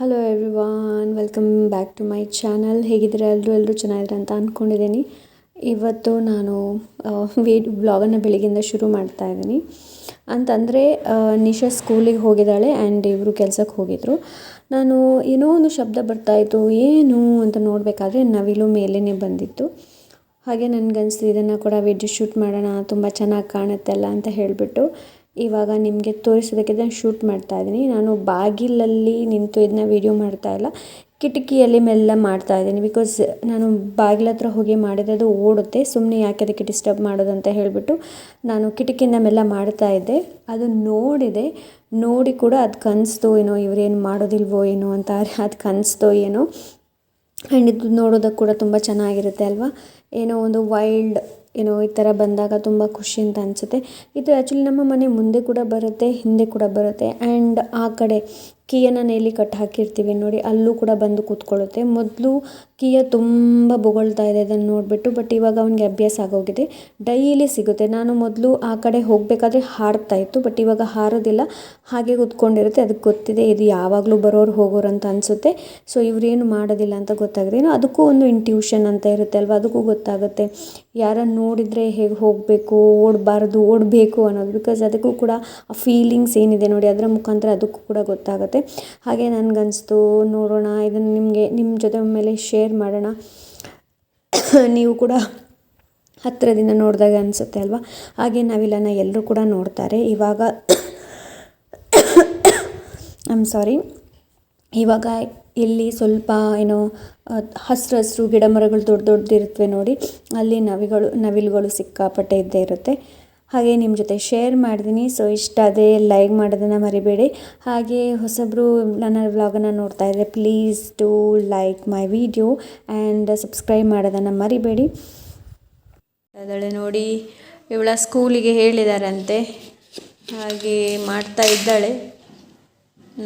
Hello everyone, welcome back to my channel. ಹೇಗಿದ್ದೀರಾ ಎಲ್ಲರೂ ಚೆನ್ನಾಗಿದ್ದೀರಾ ಅಂತ ಅಂದ್ಕೊಂಡಿದ್ದೀನಿ. ಇವತ್ತು ನಾನು ವ್ಲಾಗನ್ನು ಬೆಳಗ್ಗೆಯಿಂದ ಶುರು ಮಾಡ್ತಾ ಇದ್ದೀನಿ. ಅಂತಂದರೆ ನಿಶಾ ಸ್ಕೂಲಿಗೆ ಹೋಗಿದ್ದಾಳೆ ಆ್ಯಂಡ್ ಇವರು ಕೆಲಸಕ್ಕೆ ಹೋಗಿದ್ರು. ನಾನು ಏನೋ ಒಂದು ಶಬ್ದ ಬರ್ತಾಯಿತ್ತು, ಏನು ಅಂತ ನೋಡಬೇಕಾದ್ರೆ ನವಿಲು ಮೇಲೇ ಬಂದಿತ್ತು. ಹಾಗೆ ನನಗನ್ನಿಸ್ತು ಇದನ್ನು ಕೂಡ ವಿಡಿಯೋ ಶೂಟ್ ಮಾಡೋಣ, ತುಂಬ ಚೆನ್ನಾಗಿ ಕಾಣುತ್ತಲ್ಲ ಅಂತ ಹೇಳಿಬಿಟ್ಟು ಇವಾಗ ನಿಮಗೆ ತೋರಿಸೋದಕ್ಕೆ ಇದನ್ನು ಶೂಟ್ ಮಾಡ್ತಾ ಇದ್ದೀನಿ. ನಾನು ಬಾಗಿಲಲ್ಲಿ ನಿಂತು ಇದನ್ನ ವೀಡಿಯೋ ಮಾಡ್ತಾ ಇಲ್ಲ, ಕಿಟಕಿಯಲ್ಲಿ ಮೆಲ್ಲ ಮಾಡ್ತಾ ಇದ್ದೀನಿ. ಬಿಕಾಸ್ ನಾನು ಬಾಗಿಲ ಹತ್ರ ಹೋಗಿ ಮಾಡಿದರೆ ಅದು ಓಡುತ್ತೆ, ಸುಮ್ಮನೆ ಯಾಕೆ ಅದಕ್ಕೆ ಡಿಸ್ಟರ್ಬ್ ಮಾಡೋದು ಅಂತ ಹೇಳಿಬಿಟ್ಟು ನಾನು ಕಿಟಕಿಯಿಂದ ಮೆಲ್ಲ ಮಾಡ್ತಾ ಇದ್ದೆ. ಅದು ನೋಡಿ ಕೂಡ ಅದಕ್ಕೆ ಅನಿಸ್ತು ಏನೋ ಇವರೇನು ಮಾಡೋದಿಲ್ವೋ ಏನೋ ಅಂತ, ಅದಕ್ಕೆ ಅನಿಸ್ತೋ ಏನೋ. ಆ್ಯಂಡ್ ಇದು ನೋಡೋದಕ್ಕೆ ಕೂಡ ತುಂಬ ಚೆನ್ನಾಗಿರುತ್ತೆ ಅಲ್ವಾ. ಏನೋ ಒಂದು ವೈಲ್ಡ್ ಏನೋ ಈ ಥರ ಬಂದಾಗ ತುಂಬ ಖುಷಿ ಅಂತ ಅನಿಸುತ್ತೆ. ಇದು ಆ್ಯಕ್ಚುಲಿ ನಮ್ಮ ಮನೆ ಮುಂದೆ ಕೂಡ ಬರುತ್ತೆ, ಹಿಂದೆ ಕೂಡ ಬರುತ್ತೆ. ಆ್ಯಂಡ್ ಆ ಕಡೆ ಕೀಯನ್ನು ನೇಲಿ ಕಟ್ ಹಾಕಿರ್ತೀವಿ ನೋಡಿ, ಅಲ್ಲೂ ಕೂಡ ಬಂದು ಕೂತ್ಕೊಳ್ಳುತ್ತೆ. ಮೊದಲು ಕಿಯ ತುಂಬ ಬೊಗಳ್ತಾ ಇದೆ ಇದನ್ನು ನೋಡಿಬಿಟ್ಟು, ಬಟ್ ಇವಾಗ ಅವನಿಗೆ ಅಭ್ಯಾಸ ಆಗೋಗಿದೆ, ಡೈಲಿ ಸಿಗುತ್ತೆ. ನಾನು ಮೊದಲು ಆ ಕಡೆ ಹೋಗಬೇಕಾದ್ರೆ ಹಾರ್ತಾ ಇತ್ತು, ಬಟ್ ಇವಾಗ ಹಾರೋದಿಲ್ಲ, ಹಾಗೆ ಕೂತ್ಕೊಂಡಿರುತ್ತೆ. ಅದಕ್ಕೆ ಗೊತ್ತಿದೆ ಇದು ಯಾವಾಗಲೂ ಬರೋರು ಹೋಗೋರು ಅಂತ ಅನಿಸುತ್ತೆ. ಸೊ ಇವರೇನು ಮಾಡೋದಿಲ್ಲ ಅಂತ ಗೊತ್ತಾಗಿದೆ. ಏನೋ ಅದಕ್ಕೂ ಒಂದು ಇಂಟ್ಯೂಷನ್ ಅಂತ ಇರುತ್ತೆ ಅಲ್ವಾ, ಅದಕ್ಕೂ ಗೊತ್ತಾಗುತ್ತೆ ಯಾರನ್ನು ನೋಡಿದರೆ ಹೇಗೆ ಹೋಗಬೇಕು, ಓಡಬೇಕು ಅನ್ನೋದು. ಬಿಕಾಸ್ ಅದಕ್ಕೂ ಕೂಡ ಆ ಫೀಲಿಂಗ್ಸ್ ಏನಿದೆ ನೋಡಿ, ಅದರ ಮುಖಾಂತರ ಅದಕ್ಕೂ ಕೂಡ ಗೊತ್ತಾಗುತ್ತೆ. ಹಾಗೆ ನನಗನ್ನಿಸ್ತು ನೋಡೋಣ, ಇದನ್ನು ನಿಮ್ಮ ಜೊತೆ ಮೇಲೆ ಶೇರ್ ಮಾಡೋಣ. ನೀವು ಕೂಡ ಹತ್ತಿರದಿಂದ ನೋಡಿದಾಗ ಅನಿಸುತ್ತೆ ಅಲ್ವಾ. ಹಾಗೆ ನವಿಲನ್ನು ಎಲ್ಲರೂ ಕೂಡ ನೋಡ್ತಾರೆ ಇವಾಗ. ಇವಾಗ ಇಲ್ಲಿ ಸ್ವಲ್ಪ ಏನೋ ಹಸಿರು ಗಿಡ ಮರಗಳು ದೊಡ್ಡದಿರುತ್ತವೆ ನೋಡಿ, ಅಲ್ಲಿ ನವಿಲುಗಳು ಸಿಕ್ಕಾಪಟ್ಟೆ ಇದ್ದೇ ಇರುತ್ತೆ. ಹಾಗೆ ನಿಮ್ಮ ಜೊತೆ ಶೇರ್ ಮಾಡಿದ್ದೀನಿ. ಸೊ ಇಷ್ಟ ಅದೇ ಲೈಕ್ ಮಾಡೋದನ್ನು ಮರಿಬೇಡಿ. ಹಾಗೆ ಹೊಸಬ್ರು ನನ್ನ ವ್ಲಾಗನ್ನು ನೋಡ್ತಾ ಇದ್ದರೆ please to like my video and subscribe ಮಾಡೋದನ್ನು ಮರಿಬೇಡಿ. ಅದಳೆ ನೋಡಿ, ಇವಳ ಸ್ಕೂಲಿಗೆ ಹೇಳಿದಾರಂತೆ, ಹಾಗೆ ಮಾಡ್ತಾ ಇದ್ದಾಳೆ.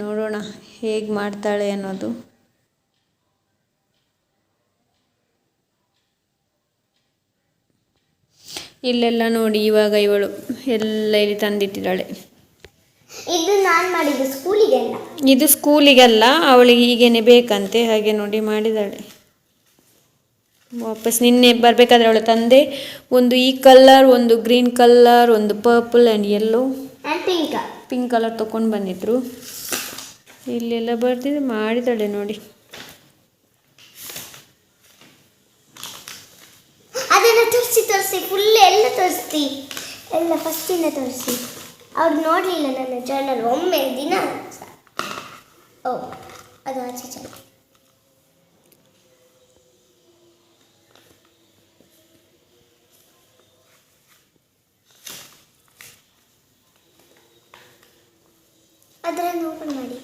ನೋಡೋಣ ಹೇಗೆ ಮಾಡ್ತಾಳೆ ಅನ್ನೋದು. ಇಲ್ಲೆಲ್ಲ ನೋಡಿ, ಇವಾಗ ಇವಳು ಎಲ್ಲ ಇಲ್ಲಿ ತಂದಿಟ್ಟಿದ್ದಾಳೆ. ಇದು ನಾನು ಮಾಡಿದ್ದು ಸ್ಕೂಲಿಗೆ ಅಲ್ಲ, ಇದು ಸ್ಕೂಲಿಗಲ್ಲ, ಅವಳಿಗೆ ಹೀಗೇನೆ ಬೇಕಂತೆ. ಹಾಗೆ ನೋಡಿ ಮಾಡಿದ್ದಾಳೆ. ವಾಪಸ್ ನಿನ್ನೆ ಬರಬೇಕಾದ್ರೆ ಅವಳು ತಂದೆ ಒಂದು ಈ ಕಲರ್, ಒಂದು ಗ್ರೀನ್ ಕಲರ್, ಒಂದು purple and yellow pink colour ತೊಗೊಂಡು ಬಂದಿದ್ರು. ಇಲ್ಲೆಲ್ಲ ಬರ್ತಿದ್ದು ಮಾಡಿದ್ದಾಳೆ ನೋಡಿ. ಅದನ್ನು ತೋರಿಸಿ ಫುಲ್ ಎಲ್ಲ ತೋರಿಸ್ತಿ, ಎಲ್ಲ ಫಸ್ಟಿಂದ ತೋರಿಸಿ. ಅವ್ರು ನೋಡಲಿಲ್ಲ ನನ್ನ ಚಾನಲ್ ಒಮ್ಮೆ ದಿನ. ಓ ಅದು ಆಚೆ ಚಾನಲ್. ಅದನ್ನು ಓಪನ್ ಮಾಡಿ.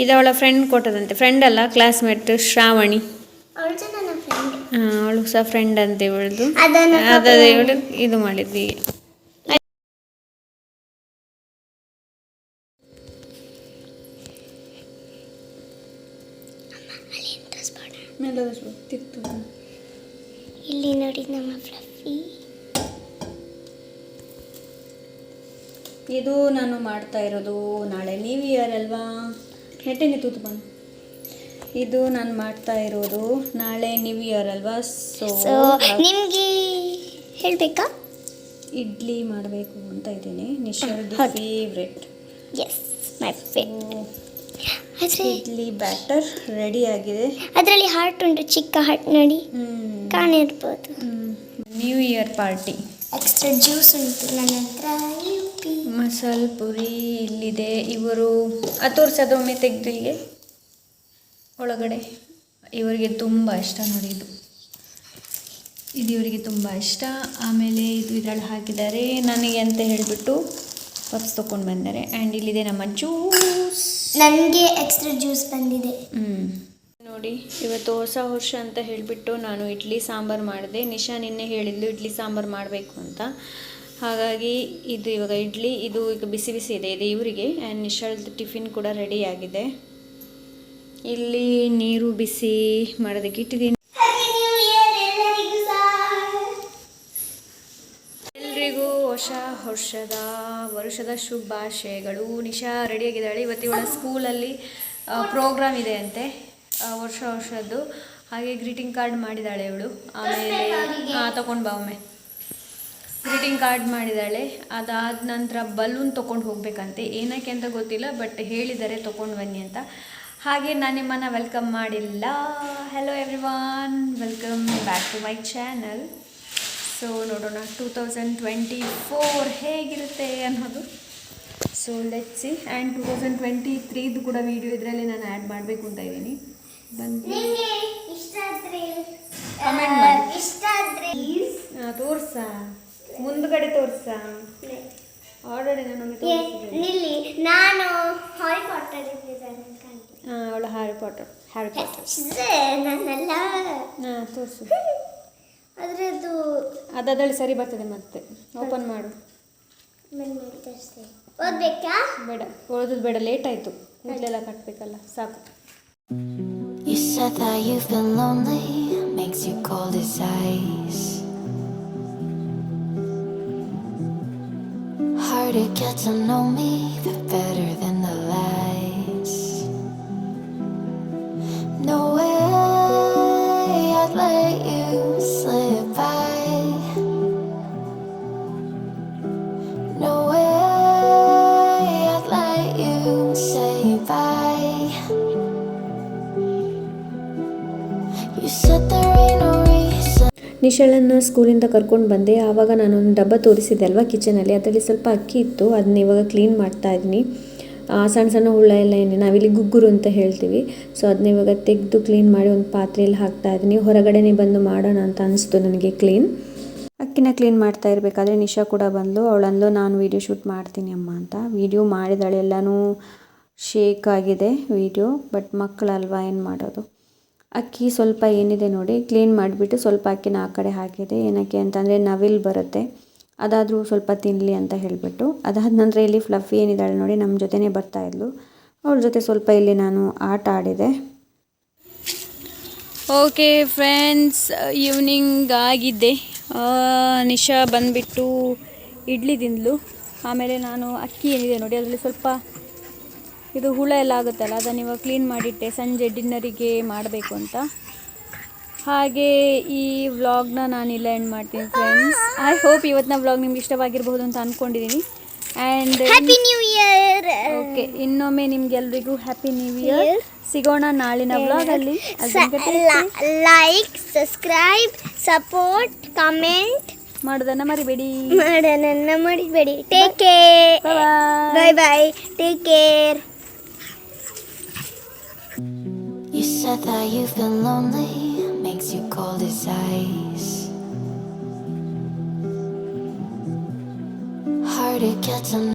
ಇದು ಅವಳ ಫ್ರೆಂಡ್ ಕೊಟ್ಟದಂತೆ. ಫ್ರೆಂಡ್ ಅಲ್ಲ, ಕ್ಲಾಸ್ಮೇಟ್ ಶ್ರಾವಣಿ. ಅವಳು ಸಹ ಫ್ರೆಂಡ್ ಅಂತ ಇವಳದು. ಅದೇ ಇವಳು ಇದು ಮಾಡಿದ್ವಿ. ಇಲ್ಲಿ ನೋಡಿ ನಮ್ಮ ಫ್ಲಫಿ. ಇದು ನಾನು ಮಾಡ್ತಾ ಇರೋದು ನಾಳೆ ನ್ಯೂ ಇಯರ್ ಅಲ್ವಾ. ನೆಟ್ಟೆನೆ ತೂತು ಬಂದು ಇದು ನಾನು ಮಾಡ್ತಾ ಇರೋದು ನಾಳೆ ನ್ಯೂ ಇಯರ್ ಅಲ್ವಾ. ಸೊ ನಿಮಗೆ ಹೇಳಬೇಕಾ, ಇಡ್ಲಿ ಮಾಡಬೇಕು ಅಂತ ಇದ್ದೀನಿ. ನಿಶಾರ್ದು favourite. Yes my favourite. Idli batter ready ಆಗಿದೆ. ಅದರಲ್ಲಿ ಹಾರ್ಟ್ ಉಂಟು, ಚಿಕ್ಕ ಹಾರ್ಟ್ ನೋಡಿ, ಕಾಣಿರ್ಬೋದು. New year party. Extra juice ಉಂಟು ನನ್ನ ಹತ್ರ. ಮಸಾಲೆ ಪುರಿ ಇಲ್ಲಿದೆ. ಇವರು ತೋರಿಸೋದೊಮ್ಮೆ ತೆಗೆದು ಹೀಗೆ ಒಳಗಡೆ. ಇವರಿಗೆ ತುಂಬ ಇಷ್ಟ ನೋಡಿ, ಇದು ಇವರಿಗೆ ತುಂಬ ಇಷ್ಟ. ಆಮೇಲೆ ಇದು ಇದರಲ್ಲಿ ಹಾಕಿದ್ದಾರೆ ನನಗೆ ಅಂತ ಹೇಳಿಬಿಟ್ಟು ಪಪ್ಸ್ ತೊಗೊಂಡು ಬಂದರೆ. ಆ್ಯಂಡ್ ಇಲ್ಲಿದೆ ನಮ್ಮ ಜ್ಯೂಸ್. ನನಗೆ ಎಕ್ಸ್ಟ್ರಾ ಜ್ಯೂಸ್ ಬಂದಿದೆ. ನೋಡಿ, ಇವತ್ತು ಹೊಸ ವರ್ಷ ಅಂತ ಹೇಳಿಬಿಟ್ಟು ನಾನು ಇಡ್ಲಿ ಸಾಂಬಾರು ಮಾಡಿದೆ. ನಿಶಾ ನಿನ್ನೆ ಹೇಳಿದ್ಲು ಇಡ್ಲಿ ಸಾಂಬಾರು ಮಾಡಬೇಕು ಅಂತ. ಹಾಗಾಗಿ ಇದು ಇವಾಗ ಇಡ್ಲಿ, ಇದು ಈಗ ಬಿಸಿ ಬಿಸಿ ಇದೆ, ಇದು ಇವರಿಗೆ. ಆ್ಯಂಡ್ ನಿಶಾಳ್ದು ಟಿಫಿನ್ ಕೂಡ ರೆಡಿ ಆಗಿದೆ. ಇಲ್ಲಿ ನೀರು ಬಿಸಿ ಮಾಡೋದಕ್ಕೆ ಇಟ್ಟಿದ್ದೀನಿ. ಎಲ್ರಿಗೂ ಹೊಸ ವರ್ಷದ ಶುಭಾಶಯಗಳು. ನಿಶಾ ರೆಡಿಯಾಗಿದ್ದಾಳೆ. ಇವತ್ತು ಇವಳ ಸ್ಕೂಲಲ್ಲಿ ಪ್ರೋಗ್ರಾಮ್ ಇದೆ ಅಂತೆ, ವರ್ಷದ್ದು. ಹಾಗೆ ಗ್ರೀಟಿಂಗ್ ಕಾರ್ಡ್ ಮಾಡಿದ್ದಾಳೆ ಇವಳು. ಆಮೇಲೆ ತೊಗೊಂಡು ಬಾ ಒಮ್ಮೆ. ಗ್ರೀಟಿಂಗ್ ಕಾರ್ಡ್ ಮಾಡಿದ್ದಾಳೆ. ಅದಾದ ನಂತರ ಬಲೂನ್ ತೊಗೊಂಡು ಹೋಗಬೇಕಂತೆ, ಏನಕ್ಕೆ ಅಂತ ಗೊತ್ತಿಲ್ಲ, ಬಟ್ ಹೇಳಿದ್ದಾರೆ ತೊಗೊಂಡು ಬನ್ನಿ ಅಂತ. ಹಾಗೆ ನಾನು ನಿಮ್ಮನ್ನು ವೆಲ್ಕಮ್ ಮಾಡಿಲ್ಲ. Hello everyone, welcome back to my channel. So ನೋಡೋಣ 2024 ಹೇಗಿರುತ್ತೆ ಅನ್ನೋದು. So let's see. ಆ್ಯಂಡ್ 2023 ಕೂಡ ವೀಡಿಯೋ ಇದರಲ್ಲಿ ನಾನು ಆ್ಯಡ್ ಮಾಡಬೇಕು ಅಂತ ಇದ್ದೀನಿ. ಬಂದು ಕಮೆಂಟ್ ಮಾಡಿ. ತೋರ್ಸ, ಮುಂದ್ಗಡೆ ತೋರ್ಸ. ಆಲ್ರೆಡಿ ನಾನು ಹ್ಯಾರಿ ಪಾಟರ್ ಅವಳು ಹ್ಯಾರಿ ಪಾಟರ್ ನಾನೆಲ್ಲ ತೋರಿಸು. ಅದರದ್ದು ಅದರಲ್ಲಿ ಸರಿ ಬರ್ತದೆ. ಮತ್ತೆ ಓಪನ್ ಮಾಡು. ಓದ್ಬೇಕಾ? ಬೇಡ, ಓದೋದು ಬೇಡ, ಲೇಟ್ ಆಯಿತು. ಕೂದಲೆಲ್ಲ ಕಟ್ಟಬೇಕಲ್ಲ, ಸಾಕು. You said that you've been lonely, makes you cold as ice. Hard to get to know me, but better than the lights. No way I'd let you slip by. No way I'd let you say bye. You said there ain't no reason. ನಿಶಾಳನ್ನು ಸ್ಕೂಲಿಂದ ಕರ್ಕೊಂಡು ಬಂದೆ. ಆವಾಗ ನಾನೊಂದು ಡಬ್ಬ ತೋರಿಸಿದ್ದೆ ಅಲ್ವಾ ಕಿಚನಲ್ಲಿ, ಅದರಲ್ಲಿ ಸ್ವಲ್ಪ ಅಕ್ಕಿ ಇತ್ತು. ಅದನ್ನ ಇವಾಗ ಕ್ಲೀನ್ ಮಾಡ್ತಾ ಇದ್ದೀನಿ. ಸಣ್ಣ ಸಣ್ಣ ಹುಳ ಎಲ್ಲ ಏನೇ ನಾವಿಲ್ಲಿ ಗುಗ್ಗುರು ಅಂತ ಹೇಳ್ತೀವಿ. ಸೊ ಅದನ್ನ ಇವಾಗ ತೆಗೆದು ಕ್ಲೀನ್ ಮಾಡಿ ಒಂದು ಪಾತ್ರೆಯಲ್ಲಿ ಹಾಕ್ತಾ ಇದ್ದೀನಿ. ಹೊರಗಡೆನೇ ಬಂದು ಮಾಡೋಣ ಅಂತ ಅನಿಸ್ತು ನನಗೆ ಕ್ಲೀನ್. ಅಕ್ಕಿನ ಕ್ಲೀನ್ ಮಾಡ್ತಾ ಇರಬೇಕಾದ್ರೆ ನಿಶಾ ಕೂಡ ಬಂದು ಅವಳಂದು ನಾನು ವೀಡಿಯೋ ಶೂಟ್ ಮಾಡ್ತೀನಿ ಅಮ್ಮ ಅಂತ. ವೀಡಿಯೋ ಮಾಡಿದಾಳೆ, ಎಲ್ಲನೂ ಶೇಕ್ ಆಗಿದೆ ವೀಡಿಯೋ. ಬಟ್ ಮಕ್ಕಳಲ್ವಾ, ಏನು ಮಾಡೋದು. ಅಕ್ಕಿ ಸ್ವಲ್ಪ ಏನಿದೆ ನೋಡಿ, ಕ್ಲೀನ್ ಮಾಡಿಬಿಟ್ಟು ಸ್ವಲ್ಪ ಅಕ್ಕಿನ ಆ ಕಡೆ ಹಾಕಿದೆ. ಏನಕ್ಕೆ ಅಂತಂದರೆ ನವಿಲು ಬರುತ್ತೆ, ಅದಾದರೂ ಸ್ವಲ್ಪ ತಿನ್ನಲಿ ಅಂತ ಹೇಳಿಬಿಟ್ಟು. ಅದಾದ ನಂತರ ಇಲ್ಲಿ ಫ್ಲಫಿ ಏನಿದ್ದಾಳೆ ನೋಡಿ, ನಮ್ಮ ಜೊತೆನೇ ಬರ್ತಾಯಿದ್ಲು. ಅವಳ ಜೊತೆ ಸ್ವಲ್ಪ ಇಲ್ಲಿ ನಾನು ಆಟ ಆಡಿದೆ. ಓಕೆ ಫ್ರೆಂಡ್ಸ್, ಈವ್ನಿಂಗ್ ಆಗಿದೆ. ನಿಶಾ ಬಂದುಬಿಟ್ಟು ಇಡ್ಲಿ ತಿಂದಳು. ಆಮೇಲೆ ನಾನು ಅಕ್ಕಿ ಏನಿದೆ ನೋಡಿ, ಅದರಲ್ಲಿ ಸ್ವಲ್ಪ ಇದು ಹುಳ ಎಲ್ಲ ಆಗುತ್ತಲ್ಲ, ಅದನ್ನು ಇವಾಗ ಕ್ಲೀನ್ ಮಾಡಿಟ್ಟೆ ಸಂಜೆ ಡಿನ್ನರಿಗೆ ಮಾಡಬೇಕು ಅಂತ. ಹಾಗೆ ಈ ವ್ಲಾಗ್ನ ನಾನಿಲ್ಲ ಎಂಡ್ ಮಾಡ್ತೀನಿ ಫ್ರೆಂಡ್ಸ್. ಐ ಹೋಪ್ ಇವತ್ತಿನ ವ್ಲಾಗ್ ನಿಮ್ಗೆ ಇಷ್ಟವಾಗಿರ್ಬೋದು ಅಂತ ಅಂದ್ಕೊಂಡಿದ್ದೀನಿ. And happy new year. Okay, ಇನ್ನೊಮ್ಮೆ ನಿಮ್ಗೆಲ್ರಿಗೂ ಹ್ಯಾಪಿ ನ್ಯೂ ಇಯರ್. ಸಿಗೋಣ ನಾಳಿನ ವ್ಲಾಗಲ್ಲಿ. ಲೈಕ್, ಸಬ್ಸ್ಕ್ರೈಬ್, ಸಪೋರ್ಟ್, ಕಮೆಂಟ್ ಮಾಡೋದನ್ನು ಮರಿಬೇಡಿ. Take care. Bye bye. Take care. You said that you've been lonely, makes you cold as ice. Hard to get to